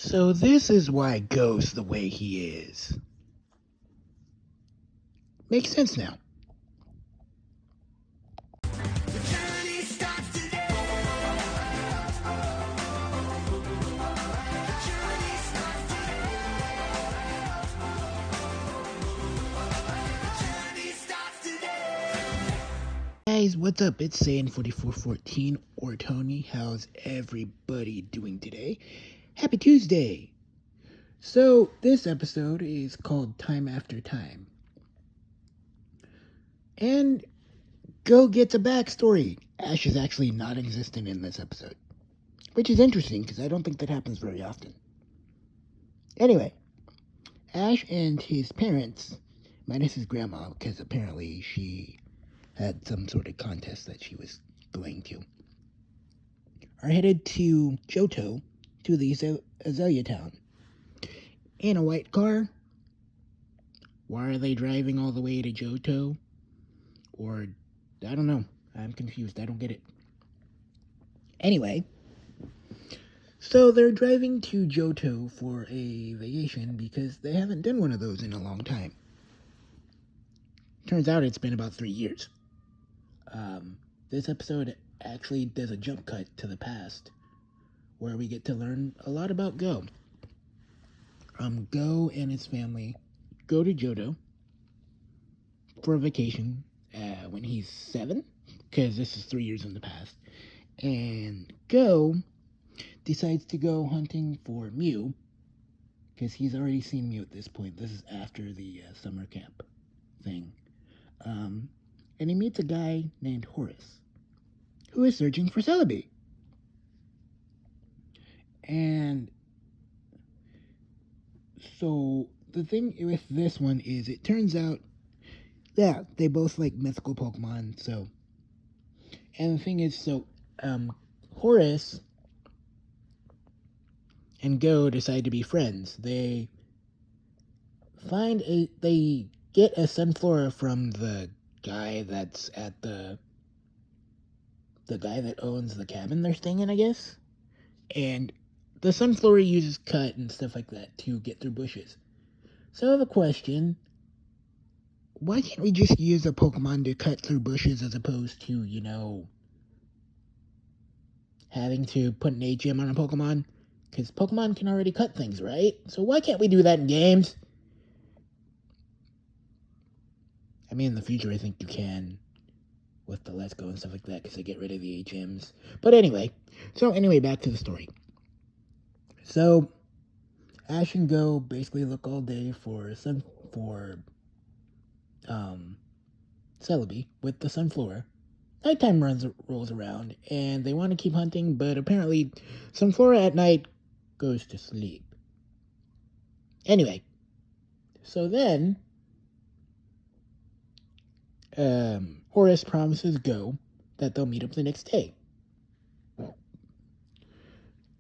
So this is why Go's the way he is. Makes sense now. Guys, what's up? It's Saiyan4414 or Tony. How's everybody doing today? Happy Tuesday! So, this episode is called Time After Time. And Go gets a backstory. Ash is actually not existent in this episode. Which is interesting, because I don't think that happens very often. Anyway, Ash and his parents, minus his grandma, because apparently she had some sort of contest that she was going to, are headed to Johto, to the Azalia Town, in a white car. Why are they driving all the way to Johto? Or, I don't know. I'm confused. I don't get it. Anyway, so they're driving to Johto for a vacation because they haven't done one of those in a long time. Turns out it's been about 3 years. This episode actually does a jump cut to the past, where we get to learn a lot about Go. Go and his family go to Johto for a vacation when he's 7, because this is 3 years in the past. And Go decides to go hunting for Mew, because he's already seen Mew at this point. This is after the summer camp thing. And he meets a guy named Horace, who is searching for Celebi. And so the thing with this one is, it turns out, yeah, they both like mythical Pokemon, so. And the thing is, so, Horace and Go decide to be friends. They get a Sunflora from the guy that's at the guy that owns the cabin they're staying in, I guess. And the Sunflora uses cut and stuff like that to get through bushes. So I have a question. Why can't we just use a Pokemon to cut through bushes as opposed to, having to put an HM on a Pokemon? Because Pokemon can already cut things, right? So why can't we do that in games? I mean, in the future, I think you can with the Let's Go and stuff like that, because they get rid of the HMs. But anyway, back to the story. So, Ash and Go basically look all day for Celebi with the Sunflora. Nighttime rolls around, and they want to keep hunting, but apparently Sunflora at night goes to sleep. Anyway, so then Horace promises Go that they'll meet up the next day.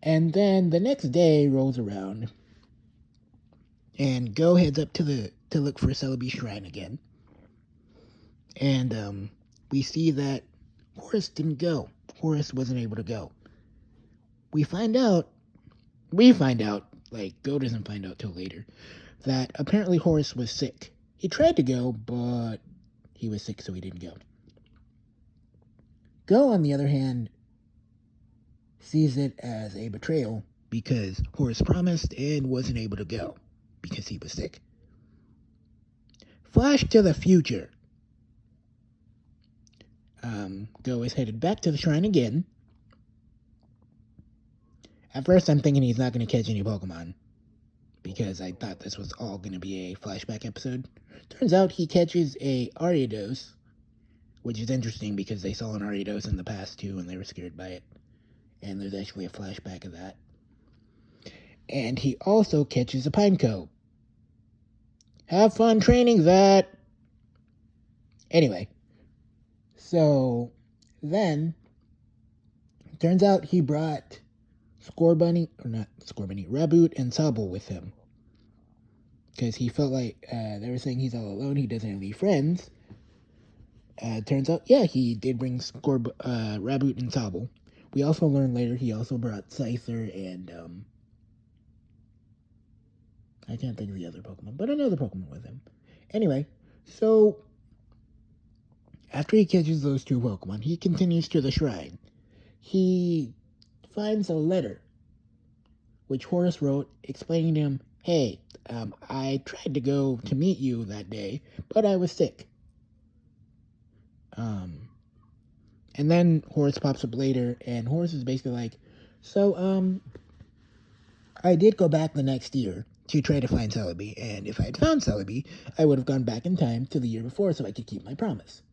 And then the next day rolls around, and Go heads up to look for Celebi Shrine again. And we see that Horace didn't go. Horace wasn't able to go. We find out, like Go doesn't find out till later, that apparently Horace was sick. He tried to go, but he was sick, so he didn't go. Go, on the other hand, sees it as a betrayal because Horace promised and wasn't able to go because he was sick. Flash to the future. Go is headed back to the shrine again. At first, I'm thinking he's not going to catch any Pokemon, because I thought this was all going to be a flashback episode. Turns out he catches a Ariados, which is interesting because they saw an Ariados in the past too, and they were scared by it. And there's actually a flashback of that. And he also catches a Pineco. Have fun training that! Anyway, so then, turns out he brought Raboot and Sobble with him. Because he felt like they were saying he's all alone, he doesn't have any friends. Turns out, yeah, he did bring Raboot and Sobble. We also learn later he also brought Scyther and I can't think of the other Pokemon, but another Pokemon with him. Anyway, so after he catches those two Pokemon, he continues to the shrine. He finds a letter which Horace wrote explaining to him, hey, I tried to go to meet you that day, but I was sick. And then Horace pops up later, and Horace is basically like, so, I did go back the next year to try to find Celebi, and if I had found Celebi, I would have gone back in time to the year before so I could keep my promise.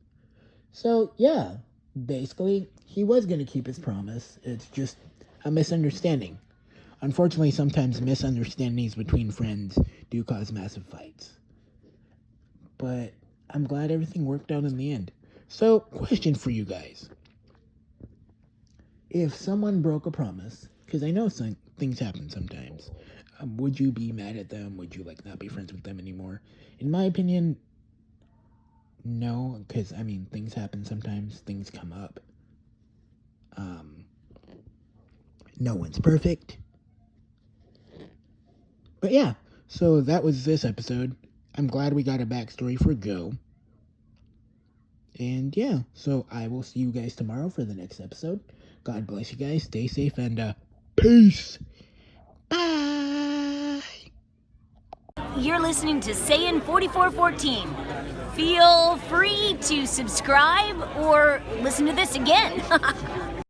So, yeah, basically, he was going to keep his promise. It's just a misunderstanding. Unfortunately, sometimes misunderstandings between friends do cause massive fights. But I'm glad everything worked out in the end. So, question for you guys. If someone broke a promise, because I know some things happen sometimes, would you be mad at them? Would you, not be friends with them anymore? In my opinion, no, because, things happen sometimes. Things come up. No one's perfect. But yeah, so that was this episode. I'm glad we got a backstory for Go. And yeah, so I will see you guys tomorrow for the next episode. God bless you guys. Stay safe and peace. Bye. You're listening to Saiyan 4414. Feel free to subscribe or listen to this again.